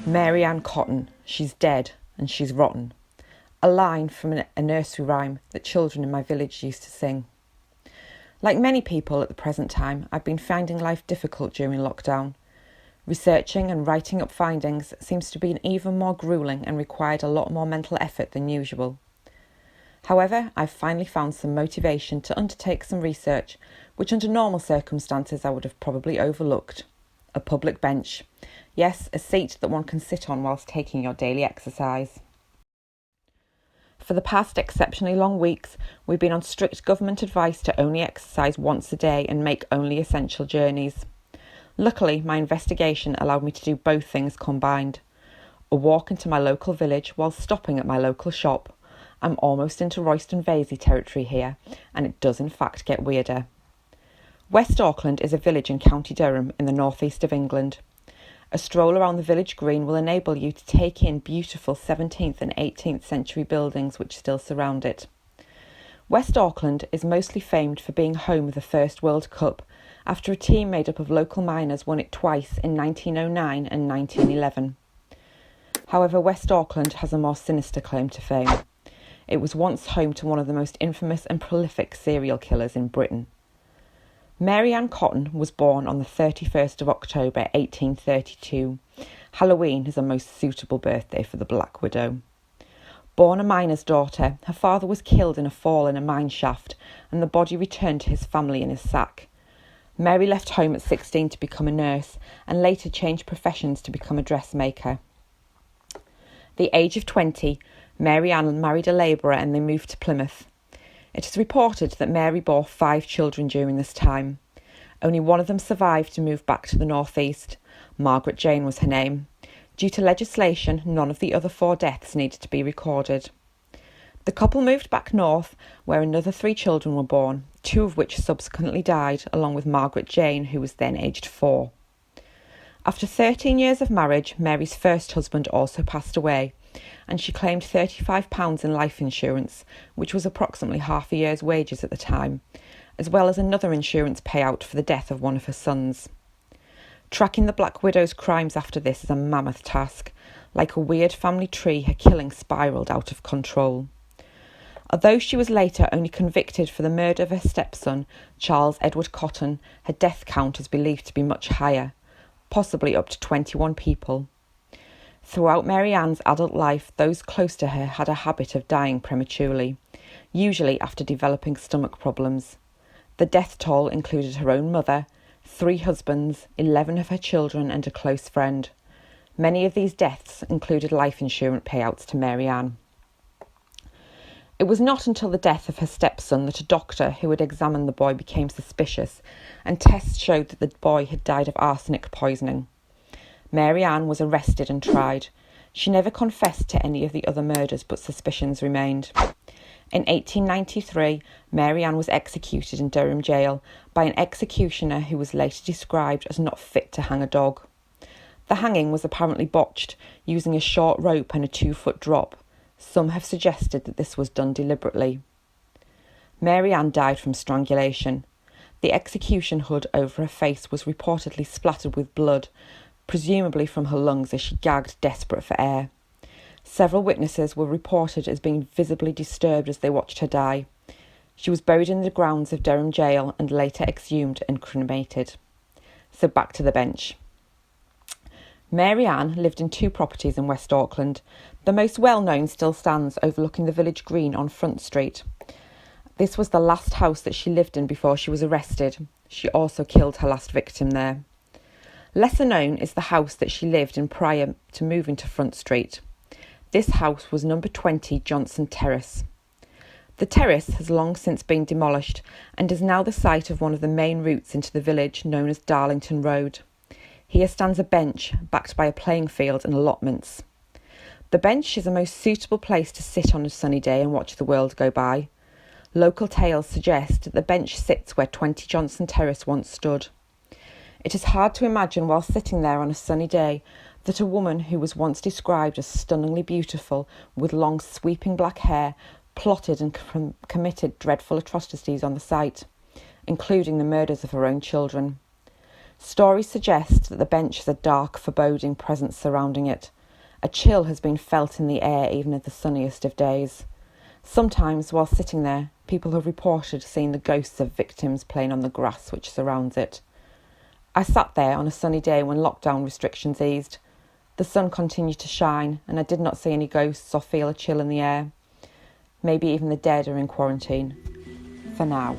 Mary Ann Cotton, she's dead and she's rotten. A line from a nursery rhyme that children in my village used to sing. Like many people at the present time, I've been finding life difficult during lockdown. Researching and writing up findings seems to be even more gruelling and required a lot more mental effort than usual. However, I've finally found some motivation to undertake some research, which under normal circumstances I would have probably overlooked. A public bench. Yes, a seat that one can sit on whilst taking your daily exercise. For the past exceptionally long weeks, we've been on strict government advice to only exercise once a day and make only essential journeys. Luckily, my investigation allowed me to do both things combined. A walk into my local village while stopping at my local shop. I'm almost into Royston Vasey territory here, and it does in fact get weirder. West Auckland is a village in County Durham in the northeast of England. A stroll around the village green will enable you to take in beautiful 17th and 18th century buildings which still surround it. West Auckland is mostly famed for being home of the first World Cup, after a team made up of local miners won it twice in 1909 and 1911. However, West Auckland has a more sinister claim to fame. It was once home to one of the most infamous and prolific serial killers in Britain. Mary Ann Cotton was born on the 31st of October 1832. Halloween is a most suitable birthday for the Black Widow. Born a miner's daughter, her father was killed in a fall in a mine shaft and the body returned to his family in his sack. Mary left home at 16 to become a nurse and later changed professions to become a dressmaker. At the age of 20, Mary Ann married a labourer and they moved to Plymouth. It is reported that Mary bore 5 children during this time. Only one of them survived to move back to the northeast. Margaret Jane was her name. Due to legislation, none of the other 4 deaths needed to be recorded. The couple moved back north, where another 3 children were born, 2 of which subsequently died, along with Margaret Jane, who was then aged 4. After 13 years of marriage, Mary's first husband also passed away, and she claimed £35 in life insurance, which was approximately half a year's wages at the time, as well as another insurance payout for the death of one of her sons. Tracking the Black Widow's crimes after this is a mammoth task. Like a weird family tree, her killing spiralled out of control. Although she was later only convicted for the murder of her stepson, Charles Edward Cotton, her death count is believed to be much higher, possibly up to 21 people. Throughout Mary Ann's adult life, those close to her had a habit of dying prematurely, usually after developing stomach problems. The death toll included her own mother, 3 husbands, 11 of her children and a close friend. Many of these deaths included life insurance payouts to Mary Ann. It was not until the death of her stepson that a doctor who had examined the boy became suspicious, and tests showed that the boy had died of arsenic poisoning. Mary Ann was arrested and tried. She never confessed to any of the other murders, but suspicions remained. In 1893, Mary Ann was executed in Durham jail by an executioner who was later described as not fit to hang a dog. The hanging was apparently botched, using a short rope and a 2-foot drop. Some have suggested that this was done deliberately. Mary Ann died from strangulation. The execution hood over her face was reportedly splattered with blood, presumably from her lungs as she gagged, desperate for air. Several witnesses were reported as being visibly disturbed as they watched her die. She was buried in the grounds of Durham Jail and later exhumed and cremated. So back to the bench. Mary Ann lived in 2 properties in West Auckland. The most well-known still stands overlooking the village green on Front Street. This was the last house that she lived in before she was arrested. She also killed her last victim there. Lesser known is the house that she lived in prior to moving to Front Street. This house was number 20 Johnson Terrace. The terrace has long since been demolished and is now the site of one of the main routes into the village known as Darlington Road. Here stands a bench backed by a playing field and allotments. The bench is a most suitable place to sit on a sunny day and watch the world go by. Local tales suggest that the bench sits where 20 Johnson Terrace once stood. It is hard to imagine while sitting there on a sunny day that a woman who was once described as stunningly beautiful with long sweeping black hair plotted and committed dreadful atrocities on the site, including the murders of her own children. Stories suggest that the bench has a dark, foreboding presence surrounding it. A chill has been felt in the air even at the sunniest of days. Sometimes, while sitting there, people have reported seeing the ghosts of victims playing on the grass which surrounds it. I sat there on a sunny day when lockdown restrictions eased. The sun continued to shine, and I did not see any ghosts or feel a chill in the air. Maybe even the dead are in quarantine. For now.